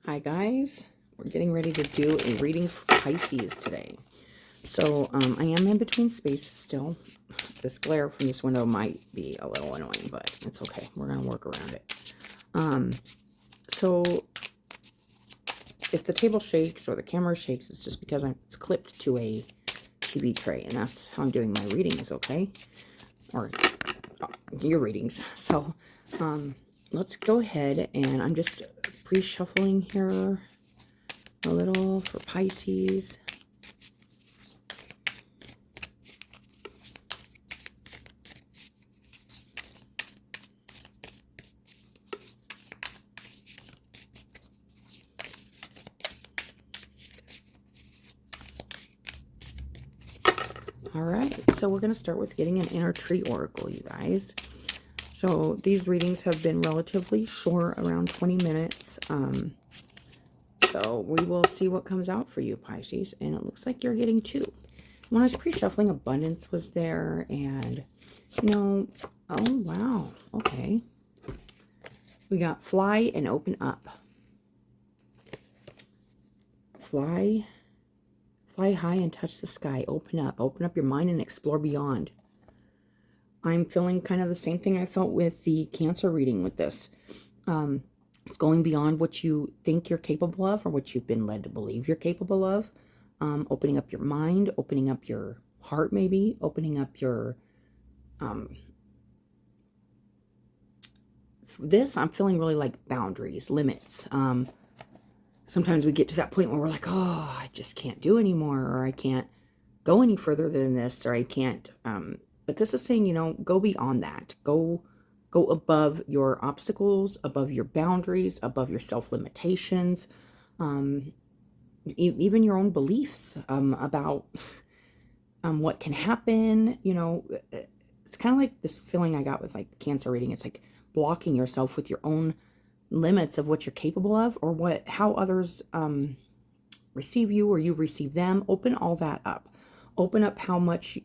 Hi guys, we're getting ready to do a reading for Pisces today. So I am in between spaces still. This glare from this window might be a little annoying, but it's okay. We're going to work around it. So if the table shakes or the camera shakes, it's just because it's clipped to a TV tray, and that's how I'm doing my readings, okay? Or your readings. So let's go ahead, and I'm just pre-shuffling here a little for Pisces. All right, so we're going to start with getting an inner tree oracle, you guys. So these readings have been relatively short, around 20 minutes. So we will see what comes out for you, Pisces. And it looks like you're getting two. When I was pre-shuffling, abundance was there. And, you know, oh, wow. Okay. We got fly and open up. Fly high and touch the sky. Open up your mind and explore beyond. I'm feeling kind of the same thing I felt with the Cancer reading with this. It's going beyond what you think you're capable of or what you've been led to believe you're capable of. Opening up your mind, opening up your heart maybe, opening up your... this, I'm feeling really like boundaries, limits. Sometimes we get to that point where we're like, oh, I just can't do anymore, or I can't go any further than this, or I can't... but this is saying, you know, go beyond that. Go above your obstacles, above your boundaries, above your self-limitations, even your own beliefs about what can happen. You know, it's kind of like this feeling I got with like the Cancer reading. It's like blocking yourself with your own limits of what you're capable of, or how others receive you or you receive them. Open all that up. Open up how much...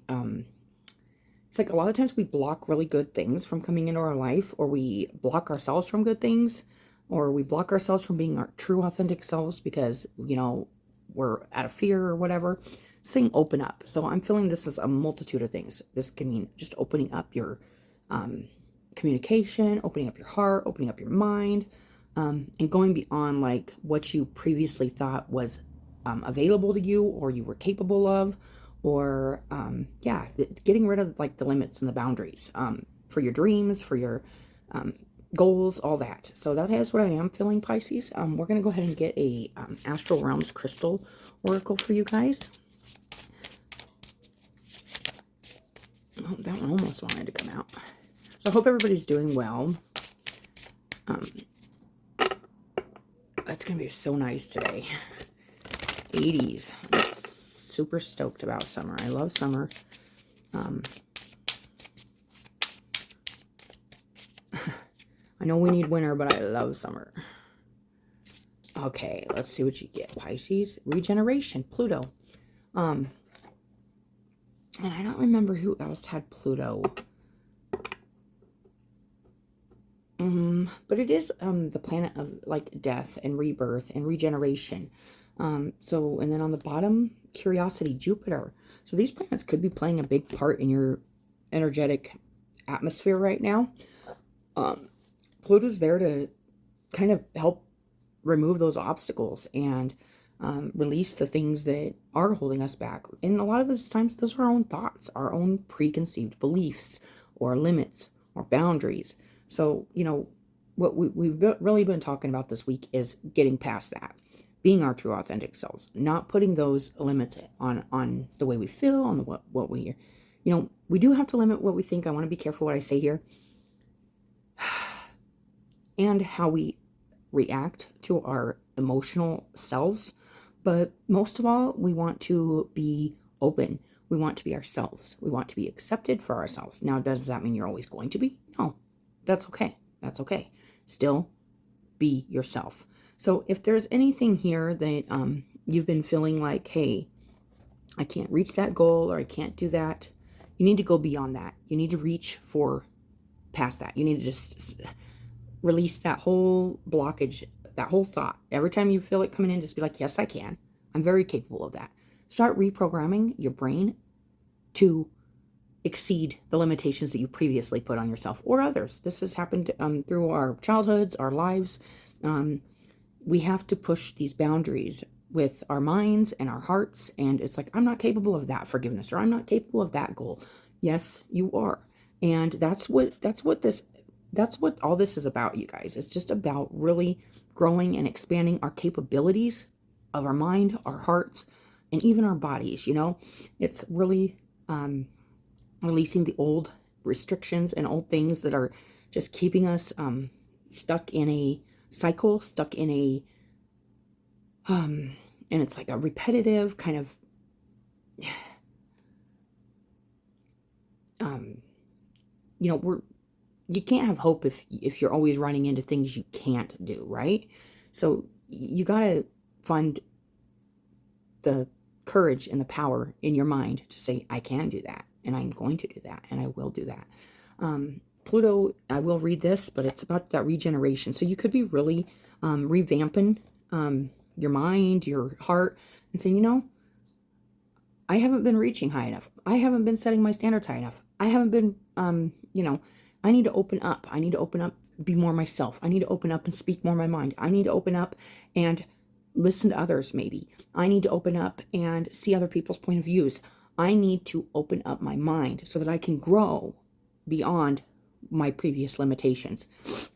it's like a lot of times we block really good things from coming into our life, or we block ourselves from good things, or we block ourselves from being our true authentic selves because, you know, we're out of fear or whatever. Saying open up. So I'm feeling this is a multitude of things. This can mean just opening up your communication, opening up your heart, opening up your mind, and going beyond like what you previously thought was available to you or you were capable of. Or, yeah, getting rid of, like, the limits and the boundaries for your dreams, for your goals, all that. So that is what I am feeling, Pisces. We're going to go ahead and get a Astral Realms Crystal Oracle for you guys. Oh, that one almost wanted to come out. So I hope everybody's doing well. That's going to be so nice today. 80s. Super stoked about summer. I love summer. I know we need winter, but I love summer. Okay, let's see what you get, Pisces. Regeneration, Pluto. And I don't remember who else had Pluto. But it is the planet of like death and rebirth and regeneration. So, and then on the bottom, Curiosity, Jupiter. So these planets could be playing a big part in your energetic atmosphere right now. Pluto's there to kind of help remove those obstacles and release the things that are holding us back. And a lot of those times, those are our own thoughts, our own preconceived beliefs or limits or boundaries. So, you know, what we've really been talking about this week is getting past that. Being our true authentic selves, not putting those limits on the way we feel, on the what we, you know, we do have to limit what we think. I want to be careful what I say here. And how we react to our emotional selves. But most of all, we want to be open. We want to be ourselves. We want to be accepted for ourselves. Now, does that mean you're always going to be? No, that's okay. That's okay. Still be yourself. So if there's anything here that you've been feeling like, hey, I can't reach that goal or I can't do that, you need to go beyond that. You need to reach for past that. You need to just release that whole blockage that whole thought. Every time you feel it coming in, just be like, yes, I can. I'm very capable of that. Start reprogramming your brain to exceed the limitations that you previously put on yourself or others. This has happened through our childhoods, our lives. We have to push these boundaries with our minds and our hearts. And it's like, I'm not capable of that forgiveness, or I'm not capable of that goal. Yes, you are. And that's what all this is about, you guys. It's just about really growing and expanding our capabilities of our mind, our hearts, and even our bodies. It's really releasing the old restrictions and old things that are just keeping us stuck in a cycle, stuck in a and it's like a repetitive kind of you can't have hope if you're always running into things you can't do, right? So you got to find the courage and the power in your mind to say, I can do that, and I'm going to do that, and I will do that. Pluto, I will read this, but it's about that regeneration. So you could be really revamping your mind, your heart, and saying, I haven't been reaching high enough. I haven't been setting my standards high enough. I haven't been, I need to open up. I need to open up, be more myself. I need to open up and speak more my mind. I need to open up and listen to others, maybe. I need to open up and see other people's point of views. I need to open up my mind so that I can grow beyond my previous limitations.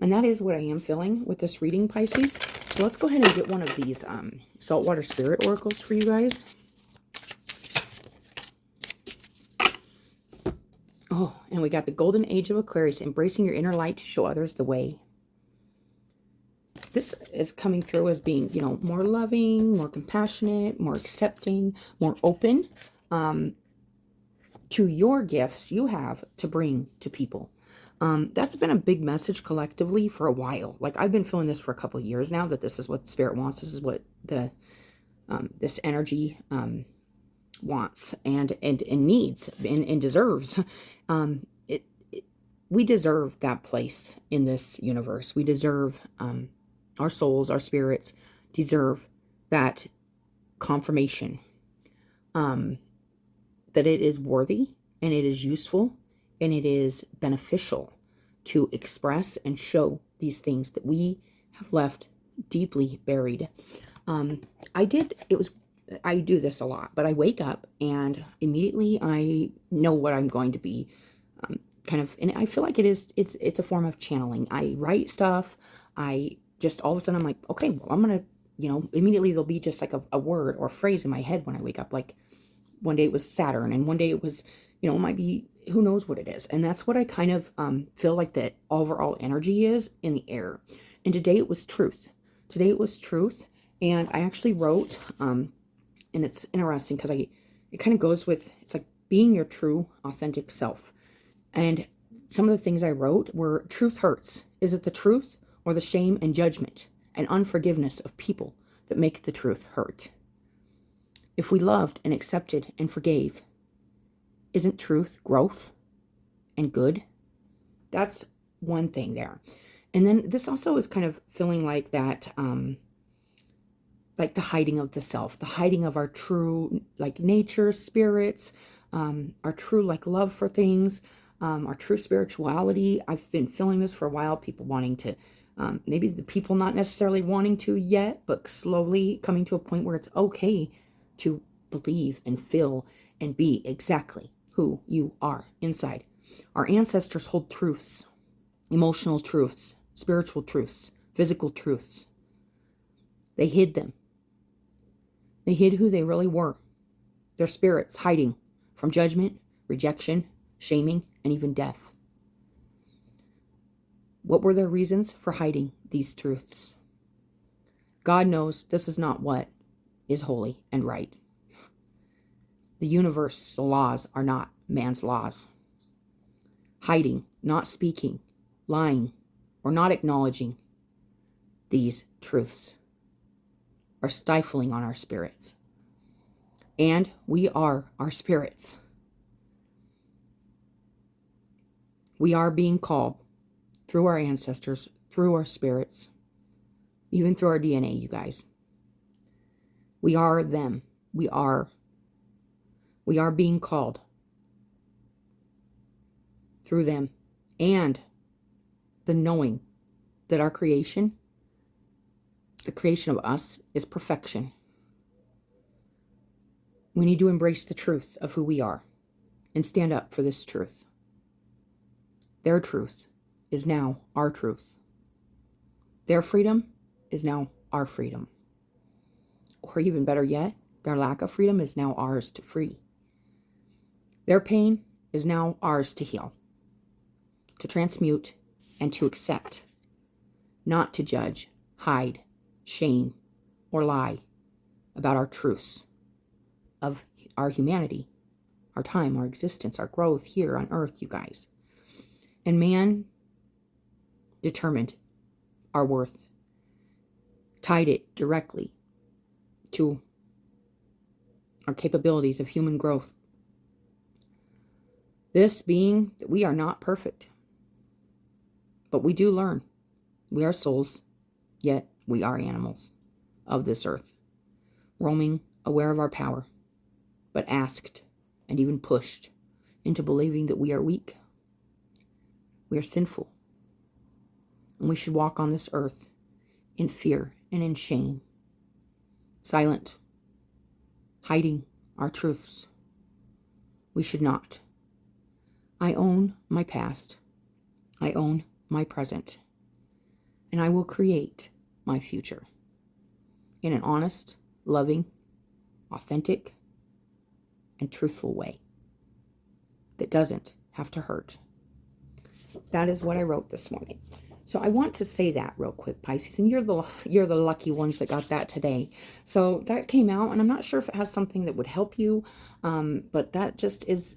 And that is what I am feeling with this reading, Pisces. So let's go ahead and get one of these saltwater spirit oracles for you guys. Oh, and we got the golden age of Aquarius, embracing your inner light to show others the way. This is coming through as being, more loving, more compassionate, more accepting, more open to your gifts you have to bring to people. That's been a big message collectively for a while. Like, I've been feeling this for a couple of years now, that this is what Spirit wants. This is what this energy wants and needs and deserves. We deserve that place in this universe. We deserve, our souls, our spirits deserve that confirmation that it is worthy, and it is useful, and it is beneficial to express and show these things that we have left deeply buried. I do this a lot, but I wake up and immediately I know what I'm going to be and I feel like it's a form of channeling. I write stuff. I just, all of a sudden I'm like, okay, well, I'm going to, immediately there'll be just like a word or phrase in my head when I wake up. Like, one day it was Saturn, and one day it was, it might be, who knows what it is. And that's what I kind of feel like the overall energy is in the air. And today it was truth. Today it was truth. And I actually wrote, and it's interesting because it kind of goes with, it's like being your true, authentic self. And some of the things I wrote were, truth hurts. Is it the truth or the shame and judgment and unforgiveness of people that make the truth hurt? If we loved and accepted and forgave, isn't truth growth and good? That's one thing there. And then this also is kind of feeling like that, like the hiding of the self, the hiding of our true, like, nature, spirits, our true, like, love for things, our true spirituality. I've been feeling this for a while, people wanting to, maybe the people not necessarily wanting to yet, but slowly coming to a point where it's okay to believe and feel and be exactly who you are inside. Our ancestors hold truths, emotional truths, spiritual truths, physical truths. They hid them. They hid who they really were. Their spirits hiding from judgment, rejection, shaming, and even death. What were their reasons for hiding these truths? God knows this is not what is holy and right. The universe's laws are not man's laws. Hiding, not speaking, lying, or not acknowledging these truths are stifling on our spirits. And we are our spirits. We are being called through our ancestors, through our spirits, even through our DNA, you guys. We are them. We are being called through them, and the knowing that our creation, the creation of us, is perfection. We need to embrace the truth of who we are and stand up for this truth. Their truth is now our truth. Their freedom is now our freedom. Or even better yet, their lack of freedom is now ours to free. Their pain is now ours to heal, to transmute, and to accept, not to judge, hide, shame, or lie about our truths of our humanity, our time, our existence, our growth here on earth, you guys. And man determined our worth, tied it directly to our capabilities of human growth. This being that we are not perfect, but we do learn. We are souls, yet we are animals of this earth, roaming, aware of our power, but asked and even pushed into believing that we are weak. We are sinful, and we should walk on this earth in fear and in shame, silent, hiding our truths. We should not. I own my past. I own my present. And I will create my future in an honest, loving, authentic, and truthful way that doesn't have to hurt. That is what I wrote this morning. So I want to say that real quick, Pisces, and you're the lucky ones that got that today. So that came out, and I'm not sure if it has something that would help you, but that just is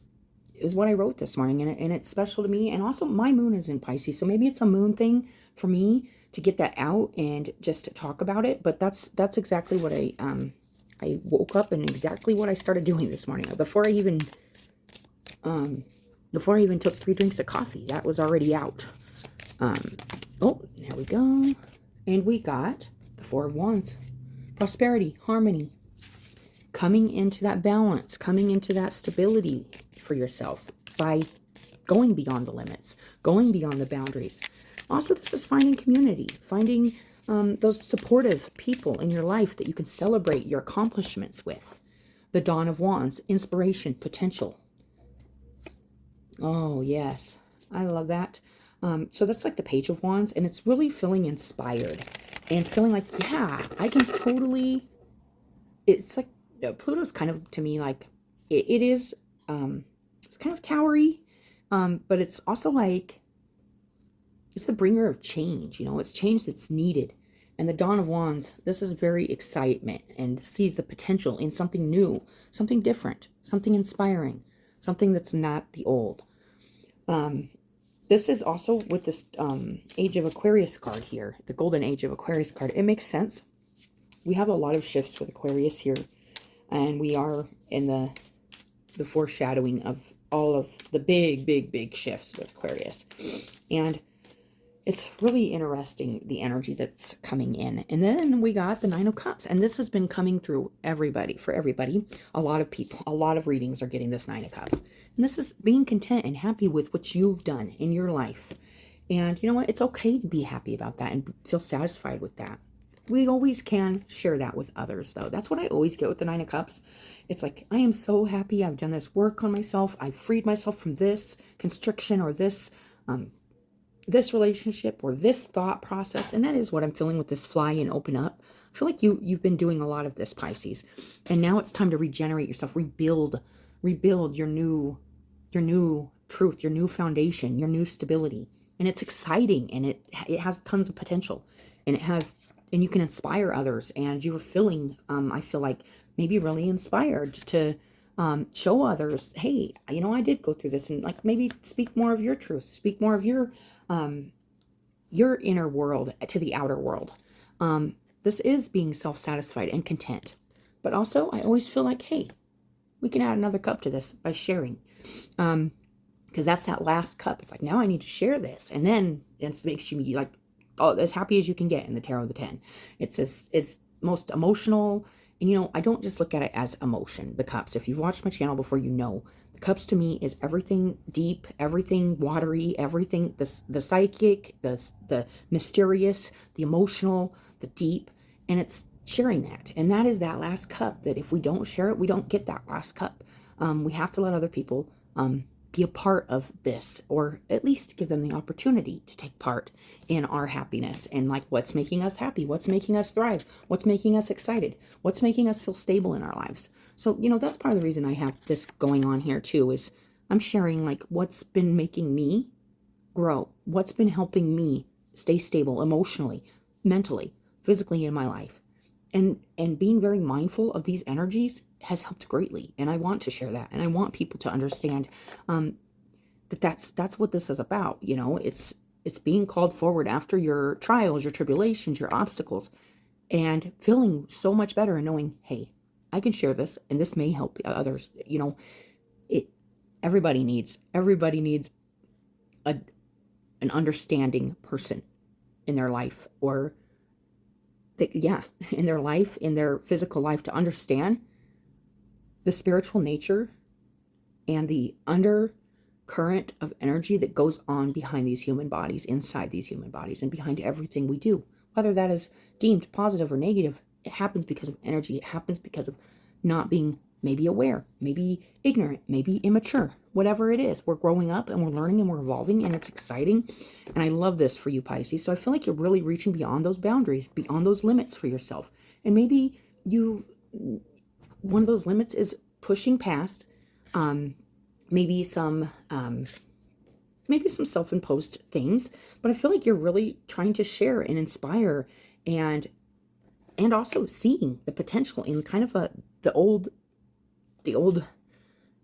what I wrote this morning, and it's special to me. And also, my moon is in Pisces, so maybe it's a moon thing for me to get that out and just to talk about it. But that's exactly what I woke up and exactly what I started doing this morning. Before I even took 3 drinks of coffee, that was already out. Oh, there we go. And we got the 4 of Wands. Prosperity, harmony. Coming into that balance, coming into that stability for yourself by going beyond the limits, going beyond the boundaries. Also, this is finding community, finding those supportive people in your life that you can celebrate your accomplishments with. The Dawn of Wands, inspiration, potential. Oh, yes. I love that. So that's like the Page of Wands, and it's really feeling inspired and feeling like, yeah, I can totally, it's like, Pluto's kind of, to me, like, it is, it's kind of towery, but it's also like, it's the bringer of change, it's change that's needed. And the Dawn of Wands, this is very excitement and sees the potential in something new, something different, something inspiring, something that's not the old. This is also with this Age of Aquarius card here, the Golden Age of Aquarius card. It makes sense. We have a lot of shifts with Aquarius here, and we are in the foreshadowing of all of the big shifts with Aquarius. And it's really interesting, the energy that's coming in. And then we got the 9 of Cups, and this has been coming through for everybody. A lot of people, a lot of readings are getting this 9 of Cups. And this is being content and happy with what you've done in your life. And you know what? It's okay to be happy about that and feel satisfied with that. We always can share that with others, though. That's what I always get with the 9 of Cups. It's like, I am so happy I've done this work on myself. I've freed myself from this constriction or this relationship or this thought process. And that is what I'm feeling with this fly and open up. I feel like you've been doing a lot of this, Pisces. And now it's time to regenerate yourself, rebuild your new truth, your new foundation, your new stability. And it's exciting, and it has tons of potential, and you can inspire others. And you're feeling, I feel like, maybe really inspired to show others, hey, I did go through this, and like maybe speak more of your truth, speak more of your inner world to the outer world. This is being self-satisfied and content. But also, I always feel like, hey, we can add another cup to this by sharing. Because that's that last cup. It's like, now I need to share this. And then it makes you like as happy as you can get in the Tarot of the 10. It's as most emotional. And, you know, I don't just look at it as emotion, the cups. If you've watched my channel before, you know, the cups to me is everything deep, everything watery, everything, the psychic, the mysterious, the emotional, the deep, and it's sharing that. And that is that last cup that if we don't share it, we don't get that last cup. We have to let other people be a part of this, or at least give them the opportunity to take part in our happiness and like what's making us happy, what's making us thrive, what's making us excited, what's making us feel stable in our lives. So, you know, that's part of the reason I have this going on here too, is I'm sharing like what's been making me grow, what's been helping me stay stable emotionally, mentally, physically in my life. And being very mindful of these energies has helped greatly. And I want to share that. And I want people to understand that's what this is about. You know, it's being called forward after your trials, your tribulations, your obstacles, and feeling so much better and knowing, hey, I can share this and this may help others. You know, everybody needs an understanding person in their life, or in their life, in their physical life, to understand the spiritual nature and the undercurrent of energy that goes on behind these human bodies, inside these human bodies, and behind everything we do. Whether that is deemed positive or negative, it happens because of energy. It happens because of not being maybe aware, maybe ignorant, maybe immature, whatever it is. We're growing up and we're learning and we're evolving, and it's exciting. And I love this for you, Pisces. So I feel like you're really reaching beyond those boundaries, beyond those limits for yourself. And maybe one of those limits is pushing past maybe some self-imposed things, but I feel like you're really trying to share and inspire and also seeing the potential in kind of the old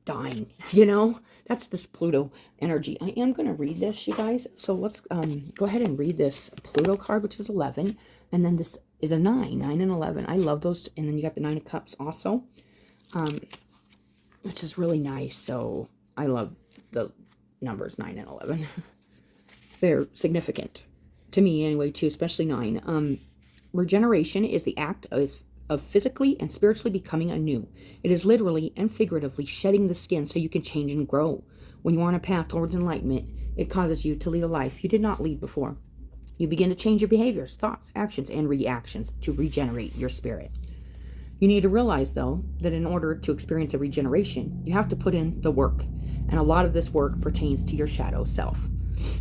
dying, you know. That's this Pluto energy. I am going to read this, you guys. So let's go ahead and read this Pluto card, which is 11, and then this is a 9 and 11. I love those. And then you got the 9 of Cups also, which is really nice. So I love the numbers 9 and 11. They're significant to me anyway too, especially 9. Regeneration is the act of physically and spiritually becoming anew. It is literally and figuratively shedding the skin so you can change and grow. When you are on a path towards enlightenment, it causes you to lead a life you did not lead before. You begin to change your behaviors, thoughts, actions, and reactions to regenerate your spirit. You need to realize, though, that in order to experience a regeneration, you have to put in the work. And a lot of this work pertains to your shadow self.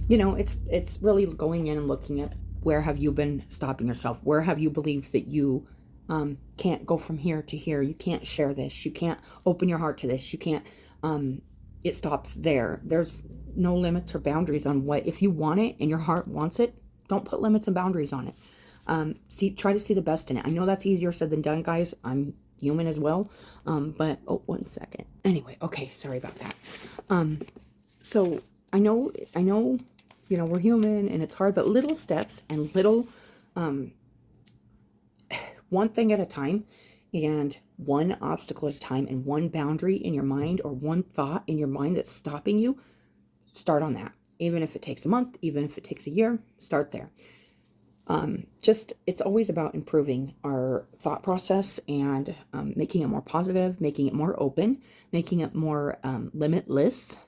You know, it's really going in and looking at where have you been stopping yourself? Where have you believed that you can't go from here to here? You can't share this. You can't open your heart to this. You can't, it stops there. There's no limits or boundaries on what, if you want it and your heart wants it, don't put limits and boundaries on it. Try to see the best in it. I know that's easier said than done, guys. I'm human as well. But, oh, 1 second. Anyway, okay, sorry about that. So I know, you know, we're human and it's hard, but little steps and little, one thing at a time, and one obstacle at a time, and one boundary in your mind or one thought in your mind that's stopping you, start on that. Even if it takes a month, even if it takes a year, start there. It's always about improving our thought process and making it more positive, making it more open, making it more limitless.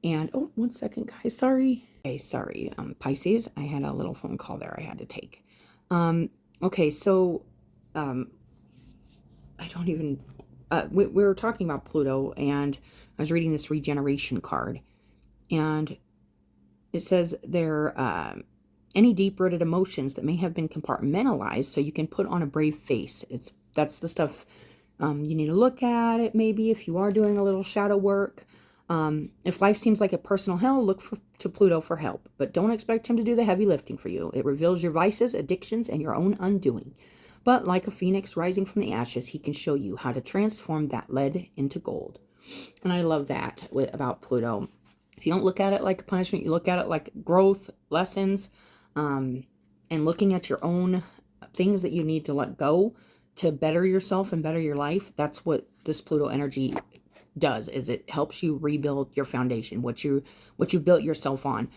And, oh, 1 second, guys, sorry. Okay, sorry, Pisces, I had a little phone call there I had to take. Okay, so, I don't even, we were talking about Pluto, and I was reading this regeneration card, and it says there, any deep-rooted emotions that may have been compartmentalized so you can put on a brave face. That's the stuff you need to look at it, maybe if you are doing a little shadow work. If life seems like a personal hell, look to Pluto for help, but don't expect him to do the heavy lifting for you. It reveals your vices, addictions, and your own undoing. But like a phoenix rising from the ashes, he can show you how to transform that lead into gold. And I love that about Pluto. If you don't look at it like a punishment, you look at it like growth, lessons, and looking at your own things that you need to let go to better yourself and better your life. That's what this Pluto energy does, is it helps you rebuild your foundation, what you built yourself on.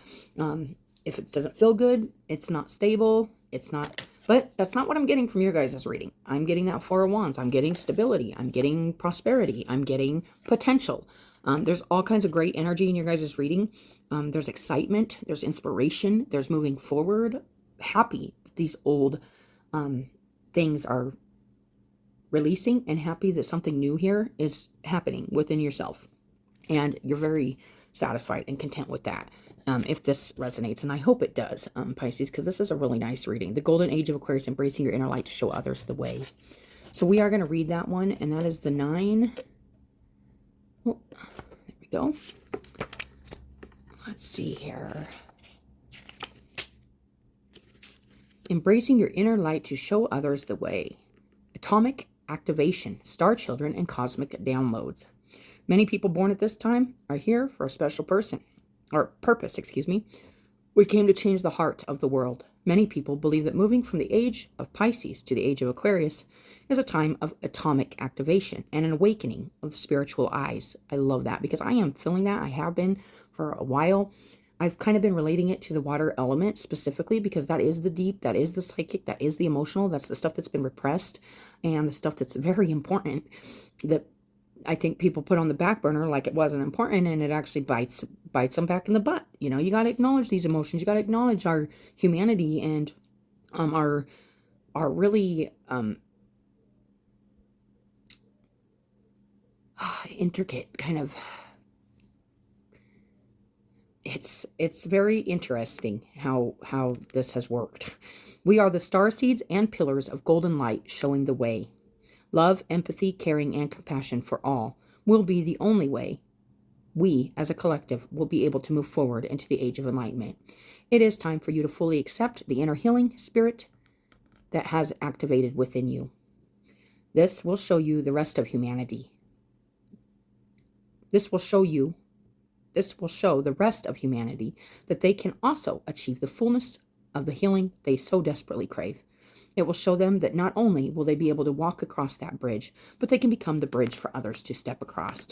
if it doesn't feel good, it's not stable, it's not, but that's not what I'm getting from your guys' reading. I'm getting that Four of Wands. I'm getting stability. I'm getting prosperity. I'm getting potential. There's all kinds of great energy in your guys' reading. There's excitement. There's inspiration. There's moving forward. Happy that these old things are releasing, and happy that something new here is happening within yourself. And you're very satisfied and content with that. If this resonates, and I hope it does, Pisces, because this is a really nice reading. The Golden Age of Aquarius, embracing your inner light to show others the way. So we are going to read that one, and that is the 9. Oh, there we go. Let's see here. Embracing your inner light to show others the way. Atomic activation, star children, and cosmic downloads. Many people born at this time are here for a special purpose. We came to change the heart of the world. Many people believe that moving from the age of Pisces to the age of Aquarius is a time of atomic activation and an awakening of spiritual eyes. I love that because I am feeling that. I have been for a while. I've kind of been relating it to the water element specifically because that is the deep, that is the psychic, that is the emotional, that's the stuff that's been repressed, and the stuff that's very important that I think people put on the back burner like it wasn't important, and it actually bites them back in the butt. You know, you got to acknowledge these emotions. You got to acknowledge our humanity and our really intricate kind of. It's very interesting how this has worked. We are the star seeds and pillars of golden light showing the way. Love, empathy, caring, and compassion for all will be the only way we, as a collective, will be able to move forward into the age of enlightenment. It is time for you to fully accept the inner healing spirit that has activated within you. This will show you the rest of humanity. This will show the rest of humanity that they can also achieve the fullness of the healing they so desperately crave. It will show them that not only will they be able to walk across that bridge, but they can become the bridge for others to step across.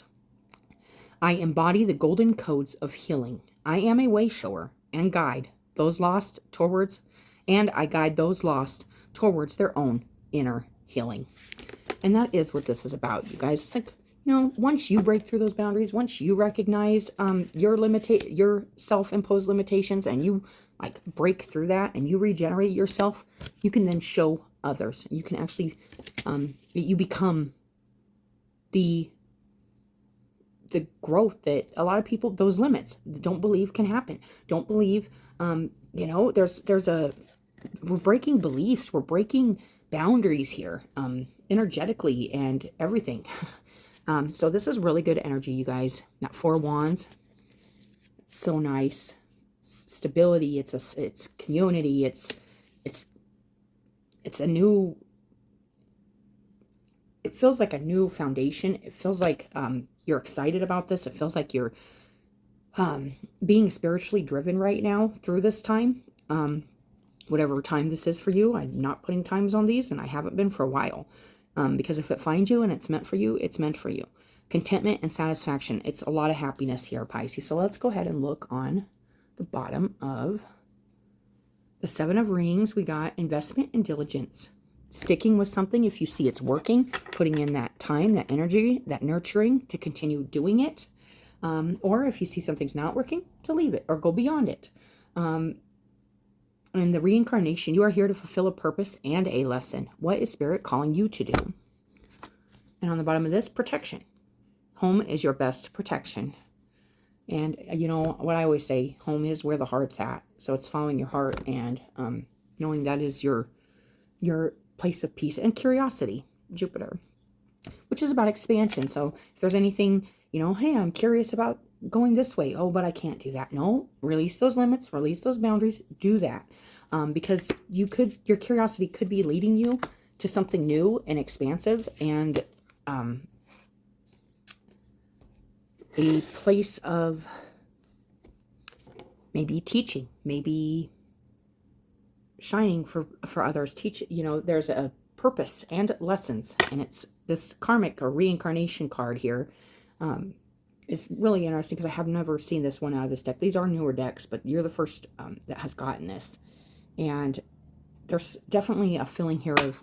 I embody the golden codes of healing. I am a way shower and guide those lost towards, and I guide those lost towards their own inner healing. And that is what this is about, you guys. It's like, you know, once you break through those boundaries, once you recognize your self-imposed limitations, and you like break through that and you regenerate yourself, you can then show others. You can actually, you become the growth that a lot of people, those limits, don't believe can happen. Don't believe, you know, we're breaking beliefs, we're breaking boundaries here, energetically and everything. So this is really good energy, you guys. That Four of Wands, it's so nice. It's stability. It's community. It's a new. It feels like a new foundation. It feels like you're excited about this. It feels like you're being spiritually driven right now through this time. Whatever time this is for you. I'm not putting times on these, and I haven't been for a while. Because if it finds you and it's meant for you, it's meant for you. Contentment and satisfaction. It's a lot of happiness here, Pisces. So let's go ahead and look on the bottom of the Seven of Rings. We got investment and diligence. Sticking with something if you see it's working. Putting in that time, that energy, that nurturing to continue doing it. Or if you see something's not working, to leave it or go beyond it. And the reincarnation, you are here to fulfill a purpose and a lesson. What is Spirit calling you to do? And on the bottom of this, protection. Home is your best protection. And you know what I always say, home is where the heart's at. So it's following your heart and knowing that is your place of peace and curiosity, Jupiter, which is about expansion. So if there's anything, you know, hey, I'm curious about going this way. Oh, but I can't do that. No, release those limits, release those boundaries, do that. Because your curiosity could be leading you to something new and expansive and a place of maybe teaching, maybe shining for others. You know, there's a purpose and lessons, and it's this karmic or reincarnation card here. is really interesting because I have never seen this one out of this deck. These are newer decks, but you're the first that has gotten this. And there's definitely a feeling here of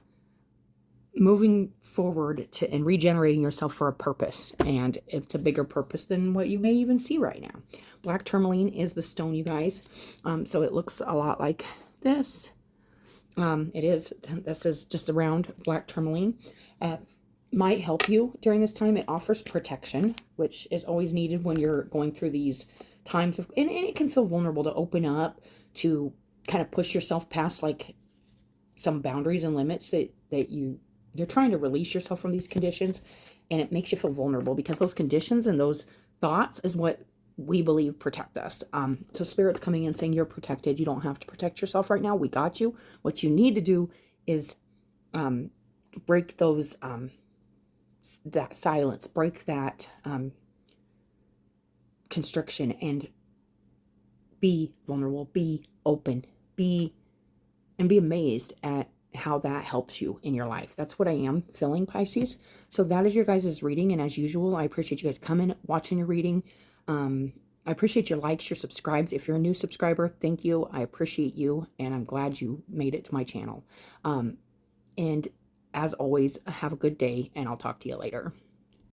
moving forward to and regenerating yourself for a purpose, and it's a bigger purpose than what you may even see right now. Black tourmaline is the stone, you guys. So it looks a lot like this. This is just a round black tourmaline. Might help you during this time. It offers protection, which is always needed when you're going through these times of, and it can feel vulnerable to open up, to kind of push yourself past like some boundaries and limits that you're trying to release yourself from these conditions, and it makes you feel vulnerable because those conditions and those thoughts is what we believe protect us. So Spirit's coming in saying you're protected. You don't have to protect yourself right now. We got you. What you need to do is break those that silence, break that constriction, and be vulnerable, be open, be amazed at how that helps you in your life. That's what I am feeling, Pisces. So that is your guys' reading. And as usual, I appreciate you guys coming, watching your reading. I appreciate your likes, your subscribes. If you're a new subscriber, thank you. I appreciate you. And I'm glad you made it to my channel. And as always, have a good day, and I'll talk to you later.